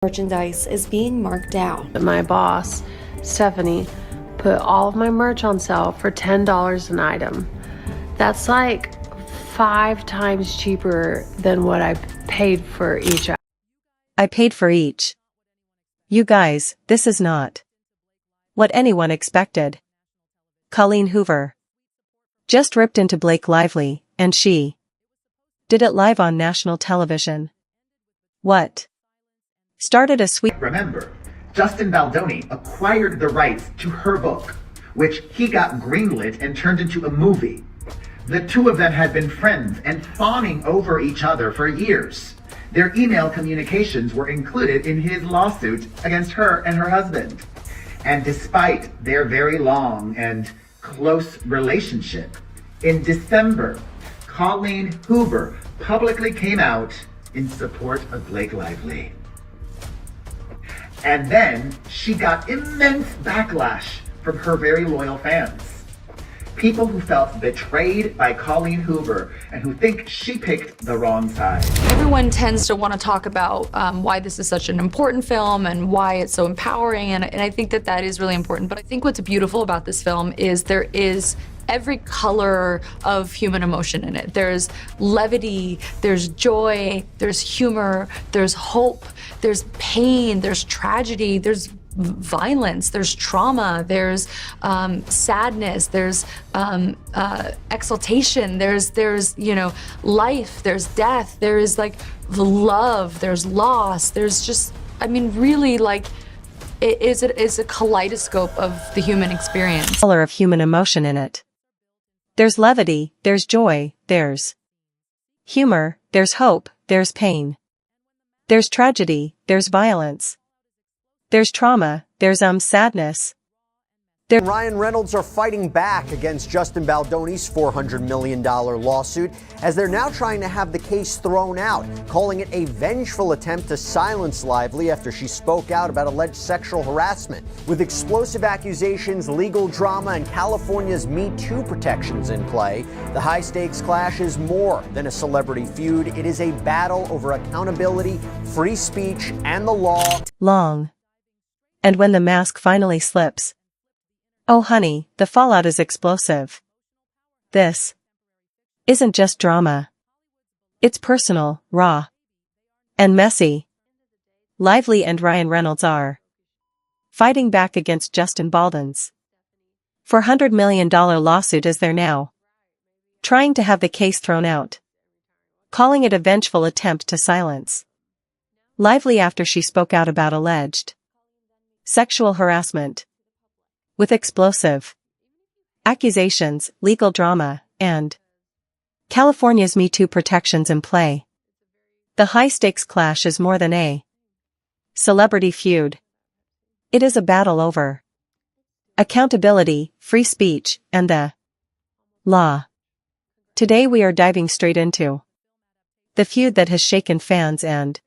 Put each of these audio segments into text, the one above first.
Merchandise is being marked down. My boss, Stephanie, put all of my merch on sale for $10 an item. That's like 5 times cheaper than what I paid for each item. I paid for each. You guys, this is not what anyone expected. Colleen Hoover just ripped into Blake Lively, and she did it live on national television. What started a sweet... Remember, Justin Baldoni acquired the rights to her book, which he got greenlit and turned into a movie. The two of them had been friends and fawning over each other for years. Their email communications were included in his lawsuit against her and her husband. And despite their very long and close relationship, in December, Colleen Hoover publicly came out in support of Blake Lively. And then she got immense backlash from her very loyal fans. People who felt betrayed by Colleen Hoover and who think she picked the wrong side. Everyone tends to want to talk about why this is such an important film and why it's so empowering, and I think that that is really important. But I think what's beautiful about this film is there is every color of human emotion in it. There's levity, there's joy, there's humor, there's hope, there's pain, there's tragedy, there's violence, there's trauma, there's sadness, there's exaltation, there's life, there's death, there is like love, there's loss, there's just, I mean, really, like, it is a kaleidoscope of the human experience. Color of human emotion in it. There's levity, there's joy, there's humor, there's hope, there's pain. There's tragedy, there's violence. There's trauma, there's sadness. Ryan Reynolds are fighting back against Justin Baldoni's $400 million lawsuit as they're now trying to have the case thrown out, calling it a vengeful attempt to silence Lively after she spoke out about alleged sexual harassment. With explosive accusations, legal drama, and California's Me Too protections in play, the high-stakes clash is more than a celebrity feud. It is a battle over accountability, free speech, and the law. Long. And when the mask finally slips, oh honey, the fallout is explosive. This isn't just drama. It's personal, raw, and messy. Lively and Ryan Reynolds are fighting back against Justin Baldon's $400 million lawsuit as they're now trying to have the case thrown out, calling it a vengeful attempt to silence Lively after she spoke out about alleged sexual harassment. With explosive accusations, legal drama, and California's Me Too protections in play, the high-stakes clash is more than a celebrity feud. It is a battle over accountability, free speech, and the law. Today we are diving straight into the feud that has shaken fans and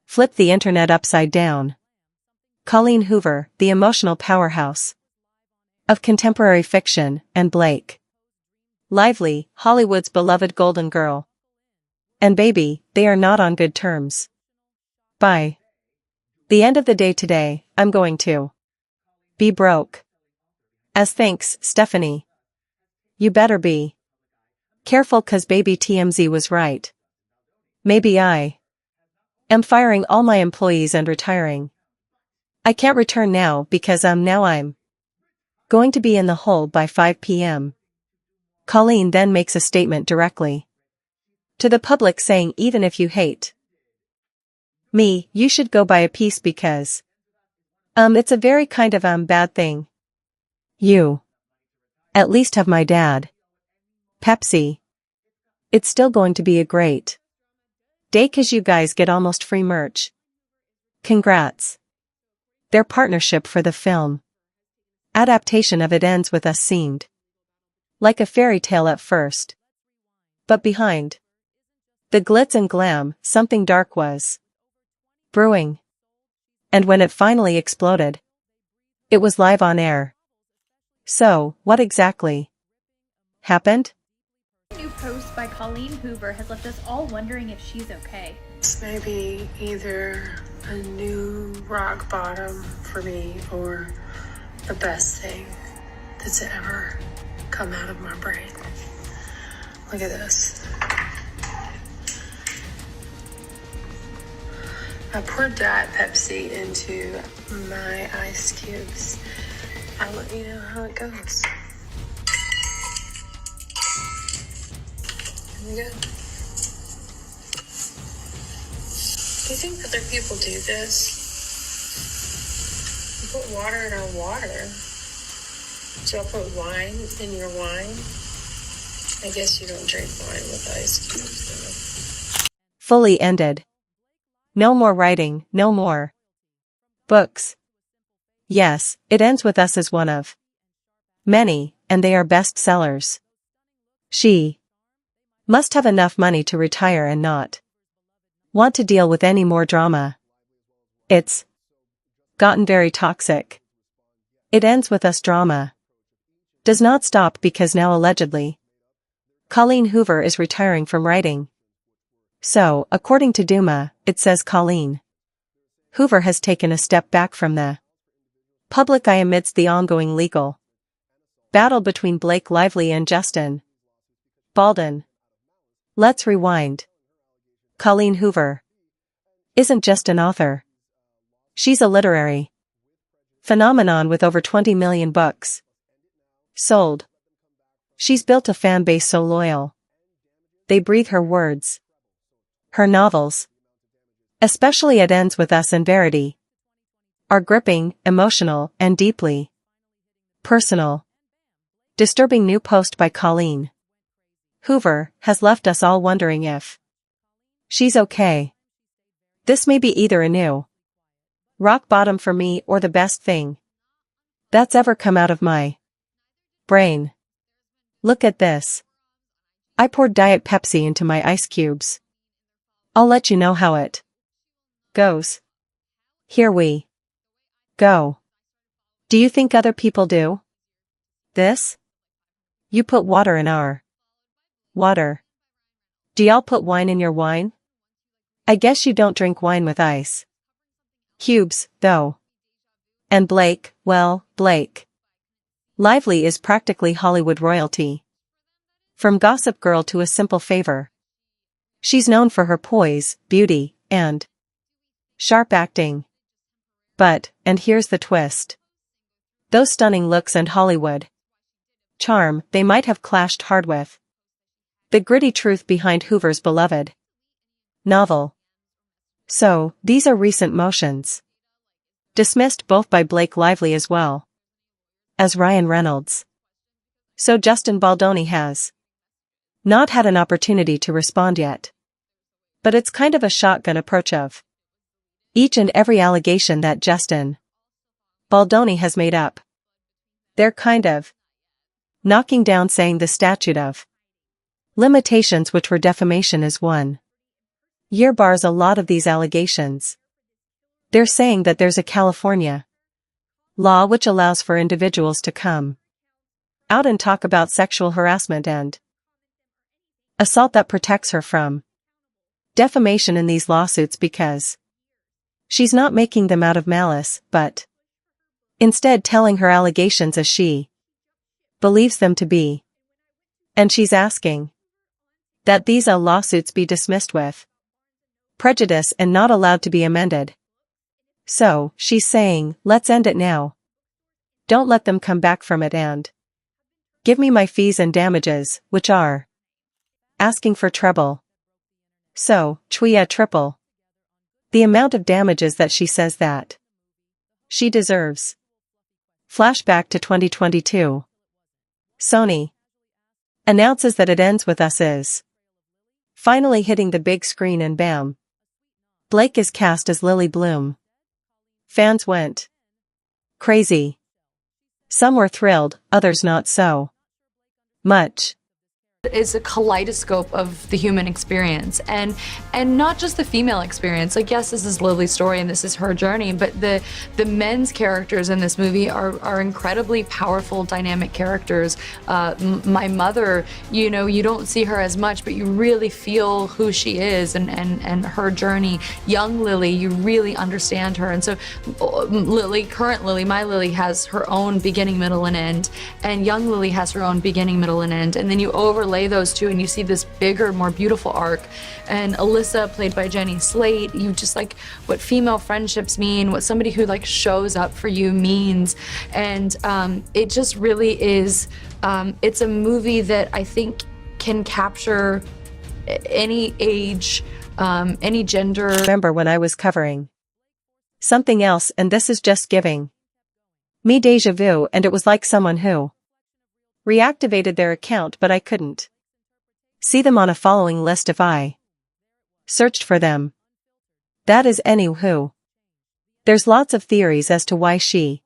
flipped the internet upside down. Colleen Hoover, the emotional powerhouse of contemporary fiction, and Blake Lively, Hollywood's beloved golden girl. And baby, they are not on good terms. By the end of the day today, I'm going to be broke. As thanks, Stephanie. You better be careful, 'cause baby TMZ was right. Maybe I am firing all my employees and retiring. I can't return now because I'm going to be in the hole by 5 p.m. Colleen then makes a statement directly to the public saying, even if you hate me, you should go buy a piece because it's a very kind of bad thing. You at least have my dad. Pepsi. It's still going to be a great day 'cause you guys get almost free merch. Congrats. Their partnership for the film adaptation of it ends with us seemed like a fairy tale at first. But behind the glitz and glam, something dark was brewing. And when it finally exploded, it was live on air. So, what exactly happened? A new post by Colleen Hoover has left us all wondering if she's okay. Maybe either a new rock bottom for me or the best thing that's ever come out of my brain. Look at this. I poured Diet Pepsi into my ice cubes. I'll let you know how it goes. Here we go. Do you think other people do this? You put water in our water. So I'll put wine in your wine. I guess you don't drink wine with ice cubes, though. Fully ended. No more writing, no more books. Yes, it ends with us as one of many, and they are bestsellers. She must have enough money to retire and not want to deal with any more drama. It's gotten very toxic. It ends with us drama. Does not stop because now allegedly Colleen Hoover is retiring from writing. So, according to Duma, it says Colleen Hoover has taken a step back from the public eye amidst the ongoing legal battle between Blake Lively and Justin Baldwin. Let's rewind. Colleen Hoover isn't just an author. She's a literary phenomenon with over 20 million books sold. She's built a fan base so loyal. They breathe her words. Her novels, especially It Ends With Us and Verity, are gripping, emotional, and deeply personal. Disturbing new post by Colleen Hoover has left us all wondering if she's okay. This may be either a new rock bottom for me or the best thing that's ever come out of my brain. Look at this. I poured Diet Pepsi into my ice cubes. I'll let you know how it goes. Here we go. Do you think other people do this? You put water in our water. Do y'all put wine in your wine? I guess you don't drink wine with ice cubes, though. And Blake, well, Blake Lively is practically Hollywood royalty. From Gossip Girl to A Simple Favor. She's known for her poise, beauty, and sharp acting. But, and here's the twist. Those stunning looks and Hollywood charm, they might have clashed hard with the gritty truth behind Hoover's beloved novel. So, these are recent motions. Dismissed both by Blake Lively as well as Ryan Reynolds. So Justin Baldoni has not had an opportunity to respond yet. But it's kind of a shotgun approach of each and every allegation that Justin Baldoni has made up. They're kind of knocking down saying the statute of limitations, which were defamation, is 1 year, bars a lot of these allegations. They're saying that there's a California law which allows for individuals to come out and talk about sexual harassment and assault that protects her from defamation in these lawsuits because she's not making them out of malice, but instead telling her allegations as she believes them to be. And she's asking that these lawsuits be dismissed with prejudice and not allowed to be amended. So, she's saying, let's end it now. Don't let them come back from it and give me my fees and damages, which are asking for treble. So, triple. The amount of damages that she says that she deserves. Flashback to 2022. Sony announces that It Ends With Us is finally hitting the big screen, and bam, Blake is cast as Lily Bloom. Fans went crazy. Some were thrilled, others not so much. is a kaleidoscope of the human experience, and not just the female experience. Like, yes, this is Lily's story and this is her journey, but the men's characters in this movie are incredibly powerful, dynamic characters. My mother, you know, you don't see her as much, but you really feel who she is and her journey. Young Lily, you really understand her. And so current Lily, my Lily, has her own beginning, middle, and end, and young Lily has her own beginning, middle, and end. And then you overlay those two and you see this bigger, more beautiful arc. And Alyssa, played by Jenny Slate, you just like what female friendships mean, what somebody who like shows up for you means. And it just really is, it's a movie that I think can capture any age, any gender. Remember when I was covering something else, and this is just giving me deja vu, and it was like someone who reactivated their account, but I couldn't see them on a following list if I searched for them. That is anywho. There's lots of theories as to why she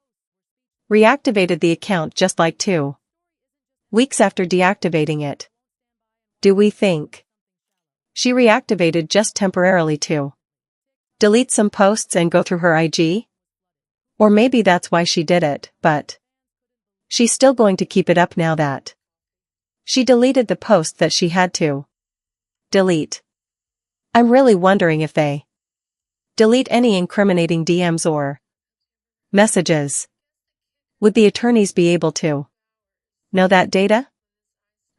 reactivated the account just like 2 weeks after deactivating it. Do we think she reactivated just temporarily to delete some posts and go through her IG? Or maybe that's why she did it, but she's still going to keep it up now that she deleted the post that she had to delete. I'm really wondering if they delete any incriminating DMs or messages. Would the attorneys be able to know that data?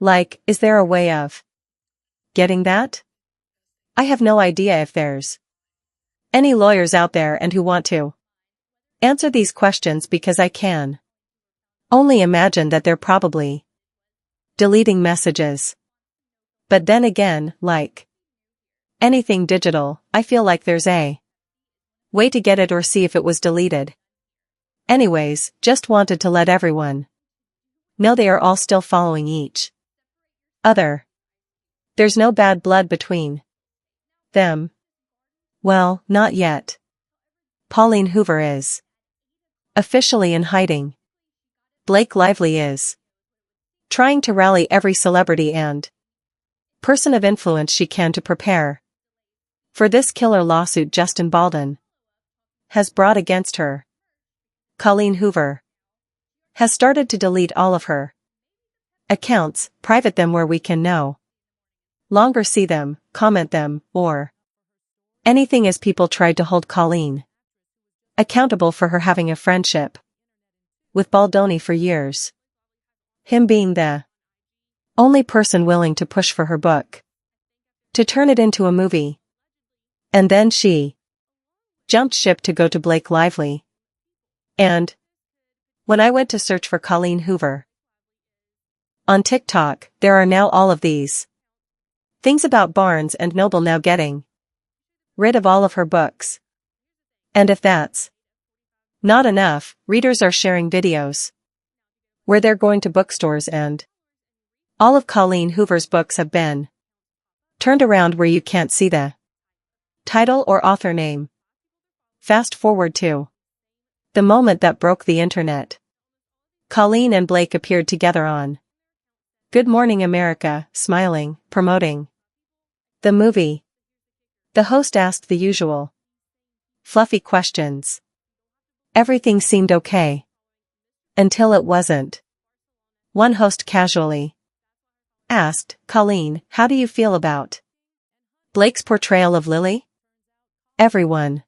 Like, is there a way of getting that? I have no idea if there's any lawyers out there and who want to answer these questions, because I can only imagine that they're probably deleting messages. But then again, like anything digital, I feel like there's a way to get it or see if it was deleted. Anyways, just wanted to let everyone know they are all still following each other. There's no bad blood between them. Well, not yet. Colleen Hoover is officially in hiding. Blake Lively is trying to rally every celebrity and person of influence she can to prepare for this killer lawsuit Justin Baldwin has brought against her. Colleen Hoover has started to delete all of her accounts, private them where we can no longer see them, comment them, or anything, as people tried to hold Colleen accountable for her having a friendship with Baldoni for years. Him being the only person willing to push for her book to turn it into a movie. And then she jumped ship to go to Blake Lively. And when I went to search for Colleen Hoover on TikTok, there are now all of these things about Barnes and Noble now getting rid of all of her books. And if that's not enough, readers are sharing videos where they're going to bookstores and all of Colleen Hoover's books have been turned around where you can't see the title or author name. Fast forward to the moment that broke the internet. Colleen and Blake appeared together on Good Morning America, smiling, promoting the movie. The host asked the usual fluffy questions. Everything seemed okay until it wasn't. One host casually asked, "Colleen, how do you feel about Blake's portrayal of Lily?" Everyone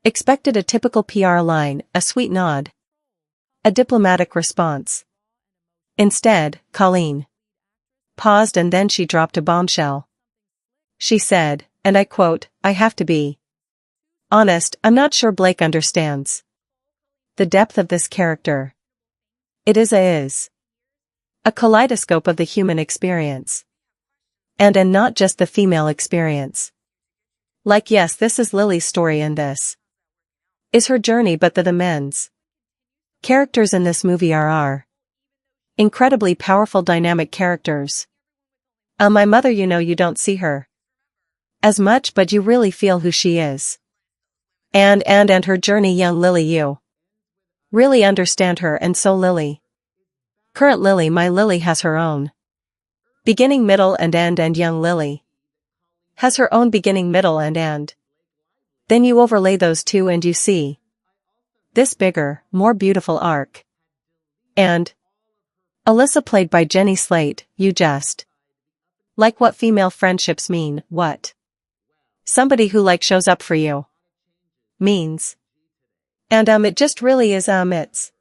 expected a typical PR line, a sweet nod, a diplomatic response. Instead, Colleen paused and then she dropped a bombshell. She said, and I quote, "I have to be honest, I'm not sure Blake understands the depth of this character. It is a kaleidoscope of the human experience. And not just the female experience. Like, yes, this is Lily's story and this is her journey, but the men's characters in this movie are incredibly powerful, dynamic characters. My mother, you know, you don't see her as much, but you really feel who she is. And her journey. Young Lily, you really understand her, and so Lily. Current Lily, my Lily, has her own Beginning, middle, and end. And young Lily has her own beginning, middle, and end. Then you overlay those two and you see this bigger, more beautiful arc. And Alyssa, played by Jenny Slate, you just like what female friendships mean, what somebody who shows up for you means. And it just really is it's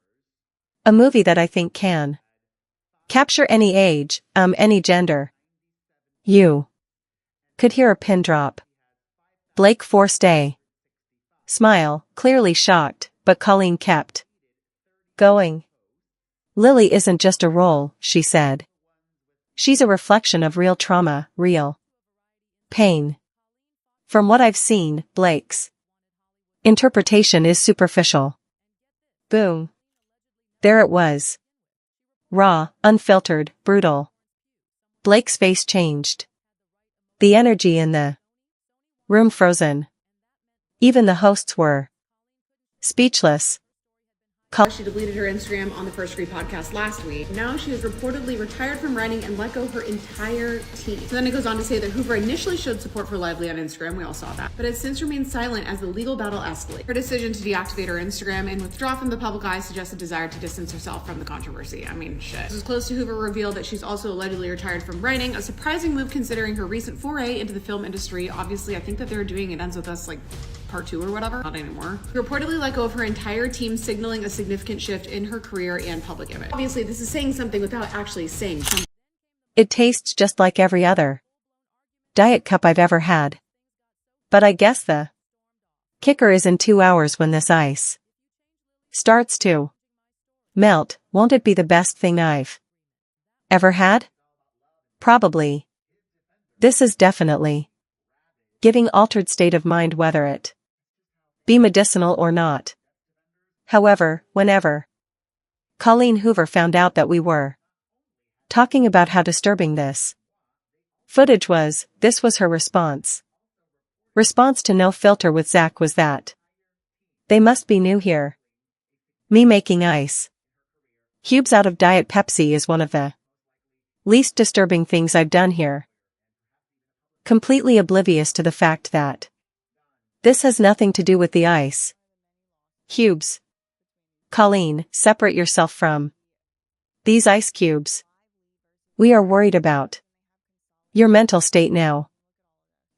a movie that I think can capture any age, any gender. You could hear a pin drop. Blake forced a smile, clearly shocked, but Colleen kept going. Lily isn't just a role, she said. She's a reflection of real trauma, real pain. From what I've seen, Blake's interpretation is superficial. Boom. There it was. Raw, unfiltered, brutal. Blake's face changed. The energy in the room frozen. Even the hosts were speechless. She deleted her Instagram on the First Degree podcast last week. Now she has reportedly retired from writing and let go her entire team. So then it goes on to say that Hoover initially showed support for Lively on Instagram, we all saw that, but has since remained silent as the legal battle escalates. Her decision to deactivate her Instagram and withdraw from the public eye suggests a desire to distance herself from the controversy. I mean, shit. This is close to Hoover revealed that she's also allegedly retired from writing, a surprising move considering her recent foray into the film industry. Obviously, I think that they're doing It Ends With Us part 2 or whatever. Not anymore. She reportedly let go of her entire team, signaling a significant shift in her career and public image. Obviously, this is saying something without actually saying something. It tastes just like every other Diet Cup I've ever had. But I guess the kicker is in 2 hours when this ice starts to melt. Won't it be the best thing I've ever had? Probably. This is definitely giving altered state of mind, whether it be medicinal or not. However, whenever Colleen Hoover found out that we were talking about how disturbing this footage was, this was her response. Response to No Filter with Zach was that they must be new here. Me making ice cubes out of Diet Pepsi is one of the least disturbing things I've done here. Completely oblivious to the fact that this has nothing to do with the ice cubes. Colleen, separate yourself from these ice cubes. We are worried about your mental state now.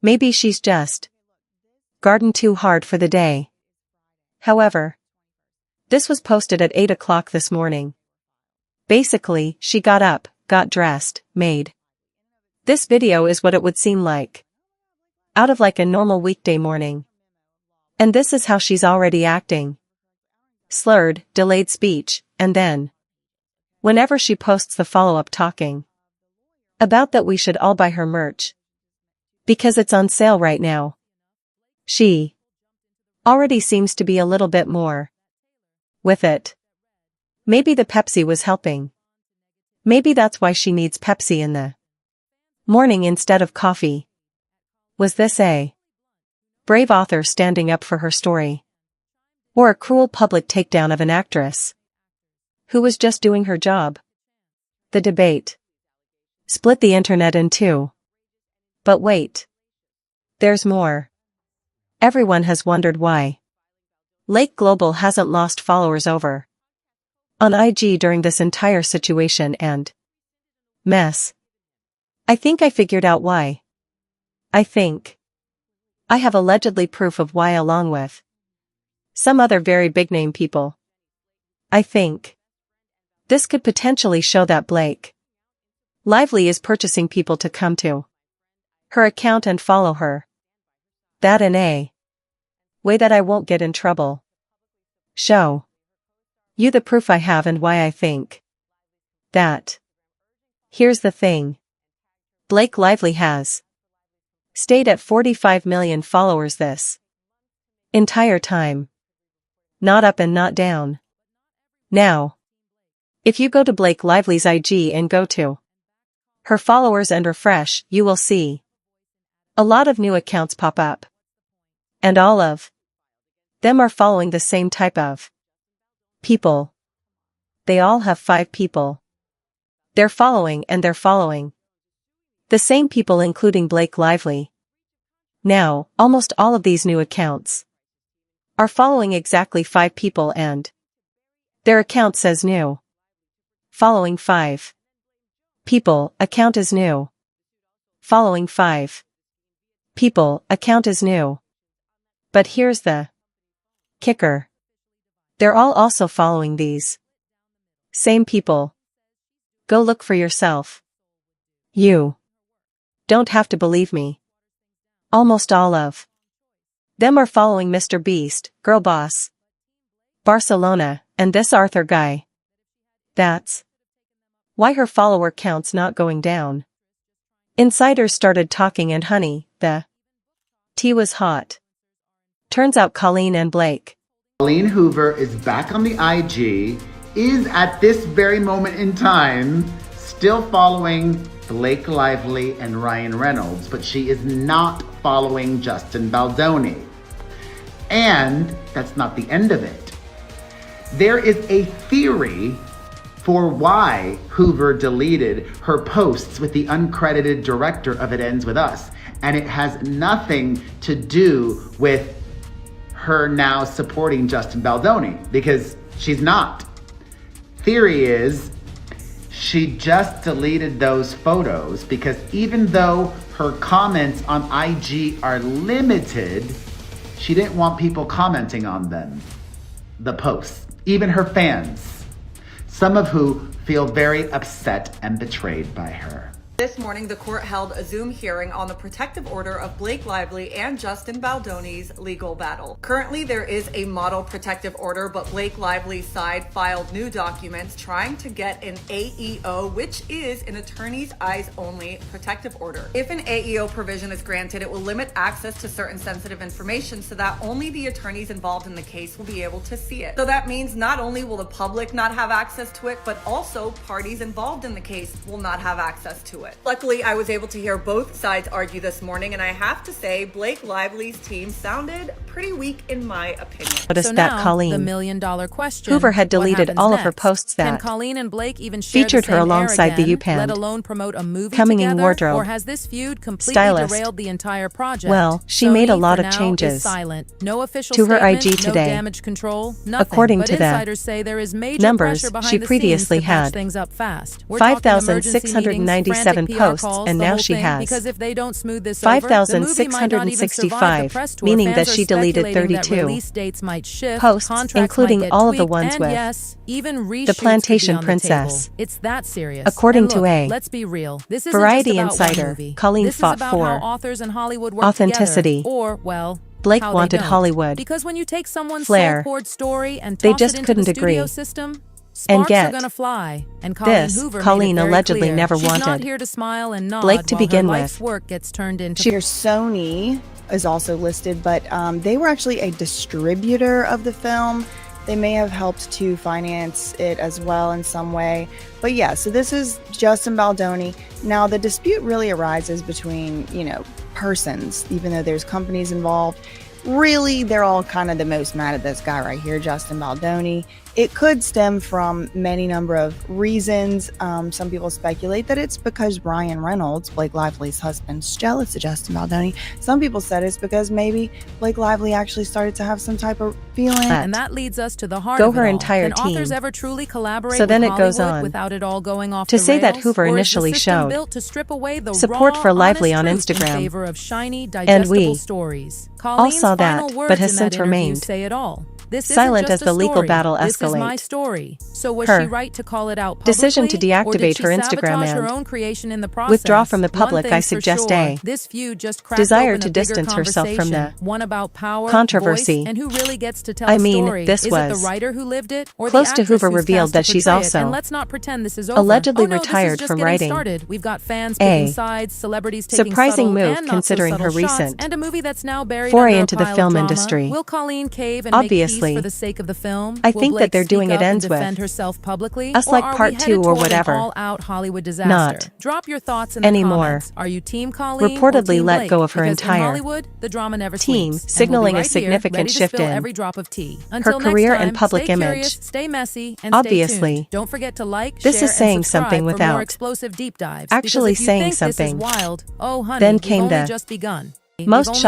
Maybe she's just gardened too hard for the day. However, this was posted at 8 o'clock this morning. Basically, she got up, got dressed, made this video is what it would seem like out of a normal weekday morning. And this is how she's already acting. Slurred, delayed speech, and then whenever she posts the follow-up talking about that we should all buy her merch because it's on sale right now. She already seems to be a little bit more with it. Maybe the Pepsi was helping. Maybe that's why she needs Pepsi in the morning instead of coffee. Was this a brave author standing up for her story? Or a cruel public takedown of an actress who was just doing her job? The debate split the internet in two. But wait. There's more. Everyone has wondered why Lake Global hasn't lost followers over on IG during this entire situation and mess. I think I figured out why. I think I have allegedly proof of why, along with some other very big-name people. I think this could potentially show that Blake Lively is purchasing people to come to her account and follow her. That in a way that I won't get in trouble. Show you the proof I have and why I think that. Here's the thing. Blake Lively has stayed at 45 million followers this entire time. Not up and not down. Now, if you go to Blake Lively's IG and go to her followers and refresh, you will see a lot of new accounts pop up. And all of them are following the same type of people. They all have 5 people they're following, and they're following The same people including Blake Lively. Now, almost all of these new accounts are following exactly 5 people and their account says new. Following 5 people, account is new. Following 5 people, account is new. But here's the kicker. They're all also following these same people. Go look for yourself. You don't have to believe me. Almost all of them are following Mr. Beast, Girl Boss, Barcelona, and this Arthur guy. That's why her follower count's not going down. Insiders started talking and honey, the tea was hot. Turns out Colleen and Blake. Colleen Hoover is back on the IG, is at this very moment in time still following Blake Lively and Ryan Reynolds, but she is not following Justin Baldoni. And that's not the end of it. There is a theory for why Hoover deleted her posts with the uncredited director of It Ends With Us. And it has nothing to do with her now supporting Justin Baldoni, because she's not. Theory is she just deleted those photos because even though her comments on IG are limited, she didn't want people commenting on them, the posts, even her fans, some of who feel very upset and betrayed by her. This morning, the court held a Zoom hearing on the protective order of Blake Lively and Justin Baldoni's legal battle. Currently, there is a model protective order, but Blake Lively's side filed new documents trying to get an AEO, which is an attorney's eyes only protective order. If an AEO provision is granted, it will limit access to certain sensitive information so that only the attorneys involved in the case will be able to see it. So that means not only will the public not have access to it, but also parties involved in the case will not have access to it. Luckily, I was able to hear both sides argue this morning, and I have to say Blake Lively's team sounded pretty weak in my opinion. Noticed that Colleen the million-dollar question, Hoover had deleted all of her posts Can that Colleen and Blake even share featured the her same alongside air the again, U-Pan, let alone promote a movie coming in together? wardrobe, Or has this feud completely stylist. derailed the entire project? Well, she Sony made a lot for of now changes is silent. No official to her statement, IG today. No damage control, nothing. According but to the insiders say there is major numbers, pressure behind she the previously scenes to patch had things up fast. 5,697 posts, and now she has because if they don't smooth this over, the movie might not even survive the 5,665, press tour. meaning Fans that are she deleted speculating that 32 release dates might shift, posts, contracts including might get all of the tweaked, ones and with yes, even the reshoots Plantation could be on the Princess. table. It's that serious. According And look, to a let's be real. This isn't Variety just about insider, one movie. Colleen this fought is about for how authors and Hollywood work authenticity. together, or well, Blake how wanted they don't. Hollywood Because when you take someone's flair. soul-poured story and They toss just it into couldn't the studio agree. system, And sparks get are gonna fly. And Colleen this, Hoover Colleen made it very allegedly clear. never She's not wanted here to smile and nod Blake to while begin her with. life's work gets turned into Here, Sony is also listed, but they were actually a distributor of the film. They may have helped to finance it as well in some way. But yeah, so this is Justin Baldoni. Now, the dispute really arises between, persons, even though there's companies involved. Really, they're all kind of the most mad at this guy right here, Justin Baldoni. It could stem from many number of reasons. Some people speculate that it's because Ryan Reynolds, Blake Lively's husband, is jealous of Justin Baldoni. Some people said it's because maybe Blake Lively actually started to have some type of feeling. And that leads us to the heart Go of it her all. entire Can authors team. ever truly collaborate So then with it goes Hollywood on without it all going off to the say that rails? Hoover Or is the initially system showed built to strip away the support raw, for Lively on honest truth Instagram. in favor of shiny, And digestible we stories. all Colleen's saw that, final words but has in since that interview remained say it all. This silent isn't just as the a legal story. battle This is my escalates. story. So was Her she right to call it out publicly? decision to or did deactivate she her Instagram sabotage her and own creation in the process? withdraw from the One public, I thing's for suggest sure, a this feud just cracked desire open to a bigger distance herself from the conversation. One about power, controversy. voice, and who really gets to tell I the mean, story. this Is it was the writer who lived it, or close the to actress Hoover who's revealed cast that to she's portray it? also And let's not pretend this is over. allegedly Oh, no, this is retired just from getting writing. started. We've got fans picking sides, celebrities taking surprising subtle move and not considering so her subtle shots, recent and a movie that's now buried foray under into a the pile film of drama. industry. Will Colleen cave and Obviously, Obviously. for the sake of the film? I Will think that Blake they're doing speak it up and ends with defend herself publicly? us Or like are part we 2 headed or toward whatever. An all-out Hollywood disaster? Not Drop your thoughts in the anymore. comments. Are you team Colleen or Reportedly team let Blake? go of her Because entire in Hollywood, the drama never team, sleeps. And signaling we'll a be right here, significant ready to shift spill in every drop of tea. Until career next time, and public stay image. curious, stay messy, and Obviously. stay tuned. Don't forget to like, This share, is saying and subscribe something for more without explosive deep dives. actually Because if you saying think something. This is wild, oh honey, Then you've came only the just begun. most We've only